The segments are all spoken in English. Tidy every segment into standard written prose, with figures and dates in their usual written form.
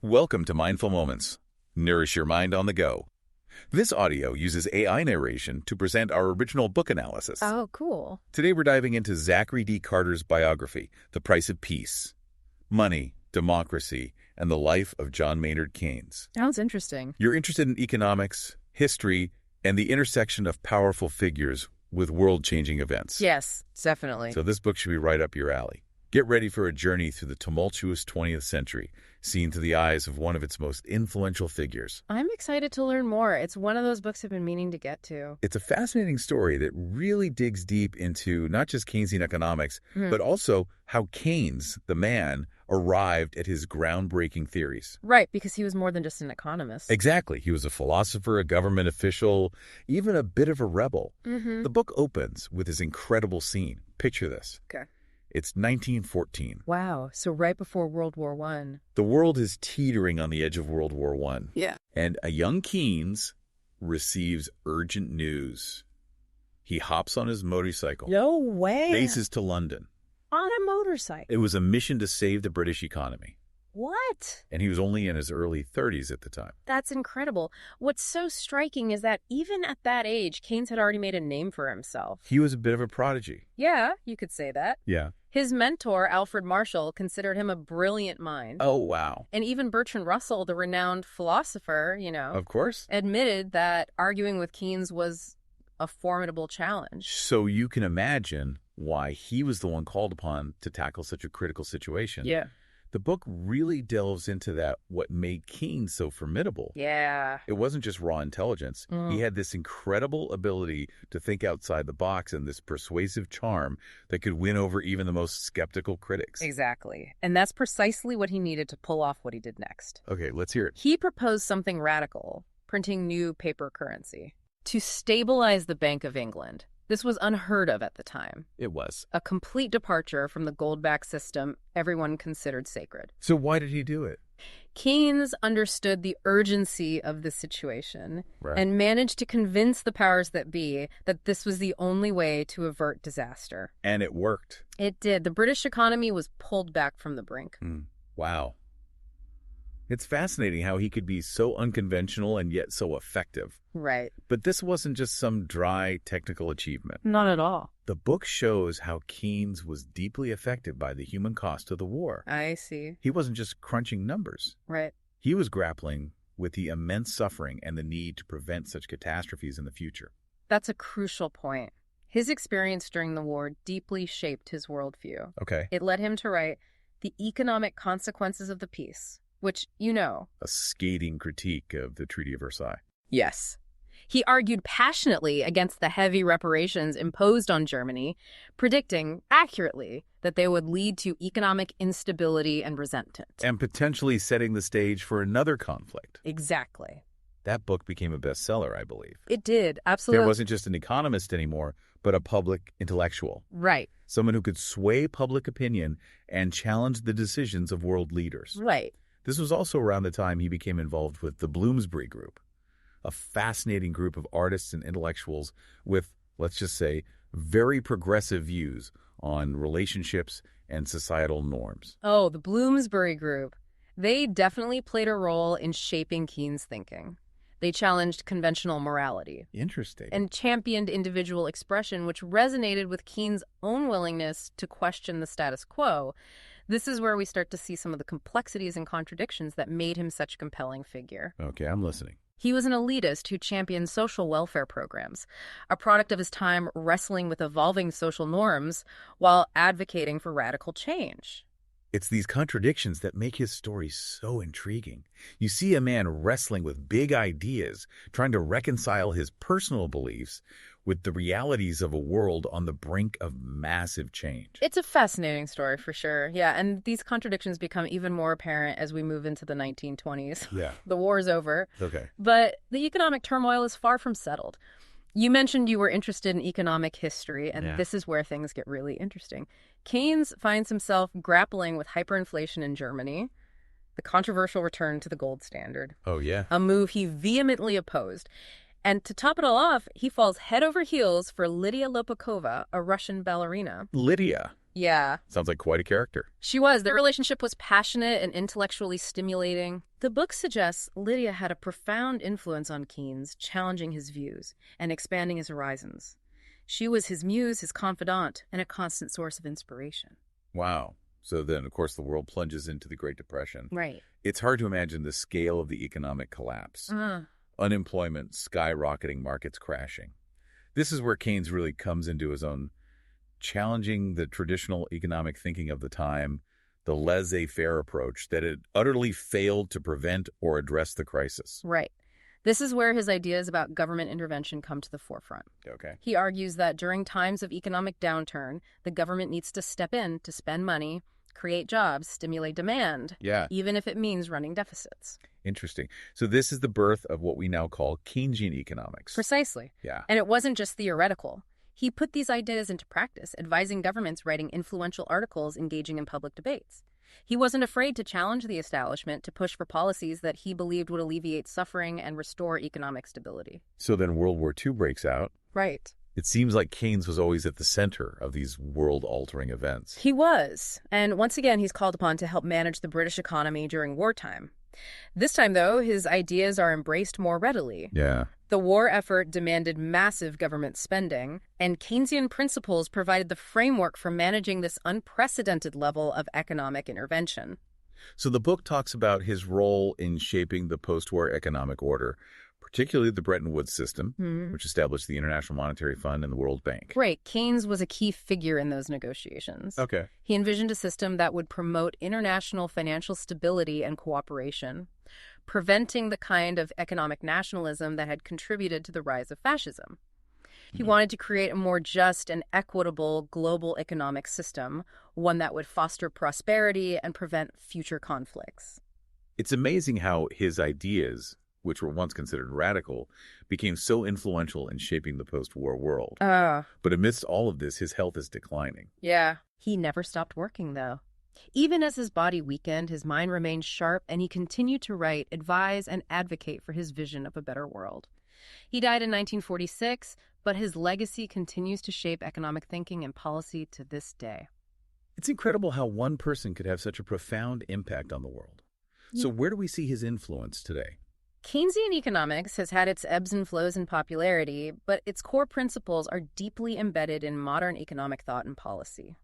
Welcome to Mindful Moments. Nourish your mind on the go. This audio uses AI narration to present our original book analysis. Oh, cool. Today we're diving into Zachary D. Carter's biography, The Price of Peace, Money, Democracy, and the Life of John Maynard Keynes. Sounds interesting. You're interested in economics, history, and the intersection of powerful figures with world-changing events. Yes, definitely. So this book should be right up your alley. Get ready for a journey through the tumultuous 20th century, seen through the eyes of one of its most influential figures. I'm excited to learn more. It's one of those books I've been meaning to get to. It's a fascinating story that really digs deep into not just Keynesian economics, but also how Keynes, the man, arrived at his groundbreaking theories. Right, because he was more than just an economist. Exactly. He was a philosopher, a government official, even a bit of a rebel. The book opens with this incredible scene. Picture this. Okay. It's 1914. Wow, so right before World War I. The world is teetering on the edge of World War I. Yeah. And a young Keynes receives urgent news. He hops on his motorcycle, No way. races to London. On a motorcycle. It was a mission to save the British economy. What? And he was only in his early 30s at the time. That's incredible. What's so striking is that even at that age, Keynes had already made a name for himself. He was a bit of a prodigy. Yeah, you could say that. Yeah. His mentor, Alfred Marshall, considered him a brilliant mind. Oh, wow. And even Bertrand Russell, the renowned philosopher, Of course. admitted that arguing with Keynes was a formidable challenge. So you can imagine why he was the one called upon to tackle such a critical situation. Yeah. The book really delves into that, what made Keynes so formidable. Yeah. It wasn't just raw intelligence. He had this incredible ability to think outside the box and this persuasive charm that could win over even the most skeptical critics. Exactly. And that's precisely what he needed to pull off what he did next. Okay, let's hear it. He proposed something radical, printing new paper currency to stabilize the Bank of England. This was unheard of at the time. It was. A complete departure from the gold-backed system everyone considered sacred. So why did he do it? Keynes understood the urgency of the situation Right. and managed to convince the powers that be that this was the only way to avert disaster. And it worked. It did. The British economy was pulled back from the brink. Wow. It's fascinating how he could be so unconventional and yet so effective. Right. But this wasn't just some dry technical achievement. Not at all. The book shows how Keynes was deeply affected by the human cost of the war. I see. He wasn't just crunching numbers. Right. He was grappling with the immense suffering and the need to prevent such catastrophes in the future. That's a crucial point. His experience during the war deeply shaped his worldview. Okay. It led him to write The Economic Consequences of the Peace, which, A scathing critique of the Treaty of Versailles. Yes. He argued passionately against the heavy reparations imposed on Germany, predicting accurately that they would lead to economic instability and resentment. And potentially setting the stage for another conflict. Exactly. That book became a bestseller, I believe. It did, absolutely. There wasn't just an economist anymore, but a public intellectual. Right. Someone who could sway public opinion and challenge the decisions of world leaders. Right. This was also around the time he became involved with the Bloomsbury Group, a fascinating group of artists and intellectuals with, let's just say, very progressive views on relationships and societal norms. Oh, the Bloomsbury Group. They definitely played a role in shaping Keynes' thinking. They challenged conventional morality Interesting. and championed individual expression, which resonated with Keynes' own willingness to question the status quo. This is where we start to see some of the complexities and contradictions that made him such a compelling figure. Okay, I'm listening. He was an elitist who championed social welfare programs, a product of his time wrestling with evolving social norms while advocating for radical change. It's these contradictions that make his story so intriguing. You see a man wrestling with big ideas, trying to reconcile his personal beliefs with the realities of a world on the brink of massive change. It's a fascinating story for sure. Yeah, and these contradictions become even more apparent as we move into the 1920s. Yeah. The war's over. Okay. But the economic turmoil is far from settled. You mentioned you were interested in economic history, and this is where things get really interesting. Keynes finds himself grappling with hyperinflation in Germany, the controversial return to the gold standard. Oh, yeah. A move he vehemently opposed. And to top it all off, he falls head over heels for Lydia Lopakova, a Russian ballerina. Lydia. Yeah. Sounds like quite a character. She was. Their relationship was passionate and intellectually stimulating. The book suggests Lydia had a profound influence on Keynes, challenging his views and expanding his horizons. She was his muse, his confidant, and a constant source of inspiration. Wow. So then, of course, the world plunges into the Great Depression. Right. It's hard to imagine the scale of the economic collapse. Unemployment skyrocketing, markets crashing. This is where Keynes really comes into his own, challenging the traditional economic thinking of the time, the laissez-faire approach that had utterly failed to prevent or address the crisis. Right. This is where his ideas about government intervention come to the forefront. Okay. He argues that during times of economic downturn, the government needs to step in to spend money, create jobs, stimulate demand, even if it means running deficits. Interesting. So this is the birth of what we now call Keynesian economics. Precisely. Yeah. And it wasn't just theoretical. He put these ideas into practice, advising governments, writing influential articles, engaging in public debates. He wasn't afraid to challenge the establishment, to push for policies that he believed would alleviate suffering and restore economic stability. So then World War II breaks out. Right. It seems like Keynes was always at the center of these world-altering events. He was. And once again, he's called upon to help manage the British economy during wartime. This time, though, his ideas are embraced more readily. Yeah. The war effort demanded massive government spending, and Keynesian principles provided the framework for managing this unprecedented level of economic intervention. So the book talks about his role in shaping the post-war economic order, particularly the Bretton Woods system, which established the International Monetary Fund and the World Bank. Right. Keynes was a key figure in those negotiations. Okay. He envisioned a system that would promote international financial stability and cooperation, preventing the kind of economic nationalism that had contributed to the rise of fascism. He wanted to create a more just and equitable global economic system, one that would foster prosperity and prevent future conflicts. It's amazing how his ideas, which were once considered radical, became so influential in shaping the post-war world. But amidst all of this, his health is declining. Yeah. He never stopped working, though. Even as his body weakened, his mind remained sharp, and he continued to write, advise, and advocate for his vision of a better world. He died in 1946, but his legacy continues to shape economic thinking and policy to this day. It's incredible how one person could have such a profound impact on the world. So where do we see his influence today? Keynesian economics has had its ebbs and flows in popularity, but its core principles are deeply embedded in modern economic thought and policy.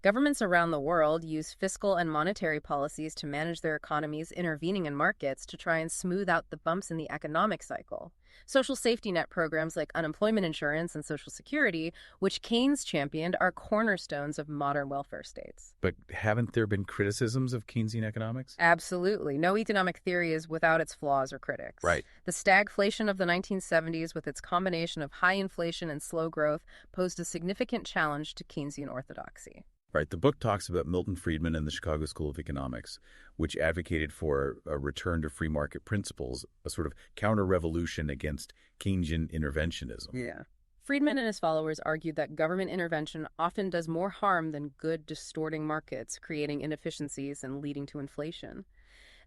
Governments around the world use fiscal and monetary policies to manage their economies, intervening in markets to try and smooth out the bumps in the economic cycle. Social safety net programs like unemployment insurance and Social Security, which Keynes championed, are cornerstones of modern welfare states. But haven't there been criticisms of Keynesian economics? Absolutely. No economic theory is without its flaws or critics. Right. The stagflation of the 1970s, with its combination of high inflation and slow growth, posed a significant challenge to Keynesian orthodoxy. Right. The book talks about Milton Friedman and the Chicago School of Economics, which advocated for a return to free market principles, a sort of counter-revolution against Keynesian interventionism. Yeah. Friedman and his followers argued that government intervention often does more harm than good, distorting markets, creating inefficiencies and leading to inflation.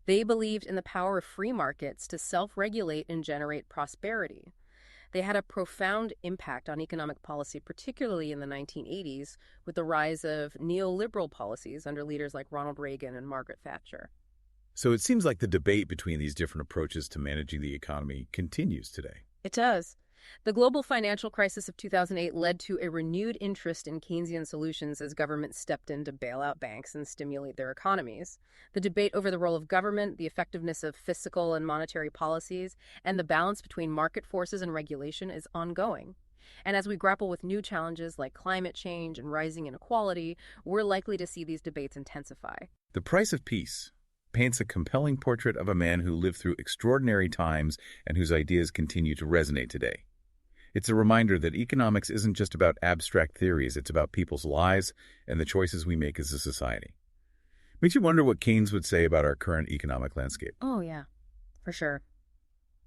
They believed in the power of free markets to self-regulate and generate prosperity. They had a profound impact on economic policy, particularly in the 1980s, with the rise of neoliberal policies under leaders like Ronald Reagan and Margaret Thatcher. So it seems like the debate between these different approaches to managing the economy continues today. It does. The global financial crisis of 2008 led to a renewed interest in Keynesian solutions as governments stepped in to bail out banks and stimulate their economies. The debate over the role of government, the effectiveness of fiscal and monetary policies, and the balance between market forces and regulation is ongoing. And as we grapple with new challenges like climate change and rising inequality, we're likely to see these debates intensify. The Price of Peace paints a compelling portrait of a man who lived through extraordinary times and whose ideas continue to resonate today. It's a reminder that economics isn't just about abstract theories, it's about people's lives and the choices we make as a society. Makes you wonder what Keynes would say about our current economic landscape. Oh, yeah, for sure.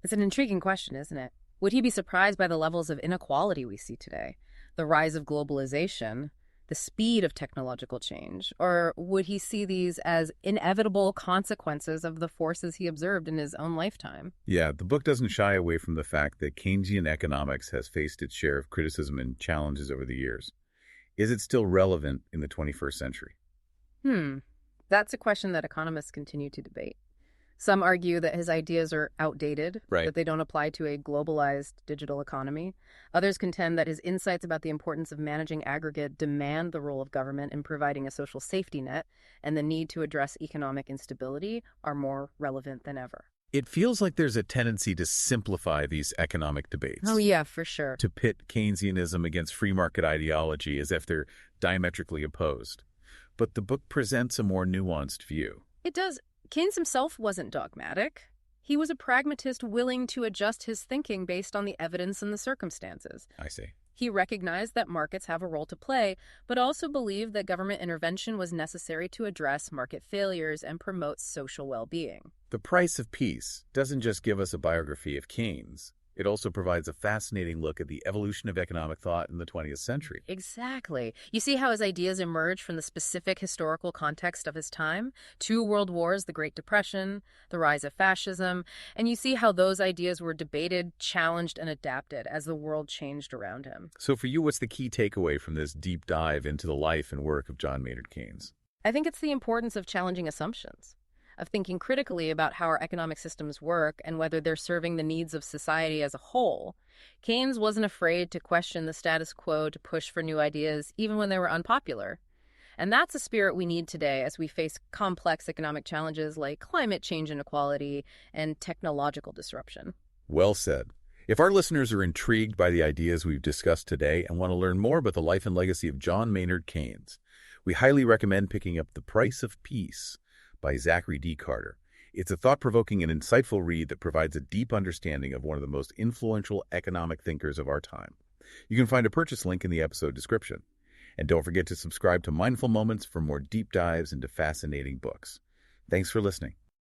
It's an intriguing question, isn't it? Would he be surprised by the levels of inequality we see today, the rise of globalization, the speed of technological change, or would he see these as inevitable consequences of the forces he observed in his own lifetime? Yeah, the book doesn't shy away from the fact that Keynesian economics has faced its share of criticism and challenges over the years. Is it still relevant in the 21st century? That's a question that economists continue to debate. Some argue that his ideas are outdated, Right. that they don't apply to a globalized digital economy. Others contend that his insights about the importance of managing aggregate demand the role of government in providing a social safety net, and the need to address economic instability are more relevant than ever. It feels like there's a tendency to simplify these economic debates. Oh, yeah, for sure. To pit Keynesianism against free market ideology as if they're diametrically opposed. But the book presents a more nuanced view. It does. Keynes himself wasn't dogmatic. He was a pragmatist willing to adjust his thinking based on the evidence and the circumstances. I see. He recognized that markets have a role to play, but also believed that government intervention was necessary to address market failures and promote social well-being. The Price of Peace doesn't just give us a biography of Keynes. It also provides a fascinating look at the evolution of economic thought in the 20th century. Exactly. You see how his ideas emerge from the specific historical context of his time? 2 world wars, the Great Depression, the rise of fascism, and you see how those ideas were debated, challenged, and adapted as the world changed around him. So for you, what's the key takeaway from this deep dive into the life and work of John Maynard Keynes? I think it's the importance of challenging assumptions, of thinking critically about how our economic systems work and whether they're serving the needs of society as a whole. Keynes wasn't afraid to question the status quo, to push for new ideas, even when they were unpopular. And that's a spirit we need today as we face complex economic challenges like climate change inequality and technological disruption. Well said. If our listeners are intrigued by the ideas we've discussed today and want to learn more about the life and legacy of John Maynard Keynes, we highly recommend picking up The Price of Peace by Zachary D. It's a thought-provoking and insightful read that provides a deep understanding of one of the most influential economic thinkers of our time. You can find a purchase link in the episode description. And don't forget to subscribe to Mindful Moments for more deep dives into fascinating books. Thanks for listening.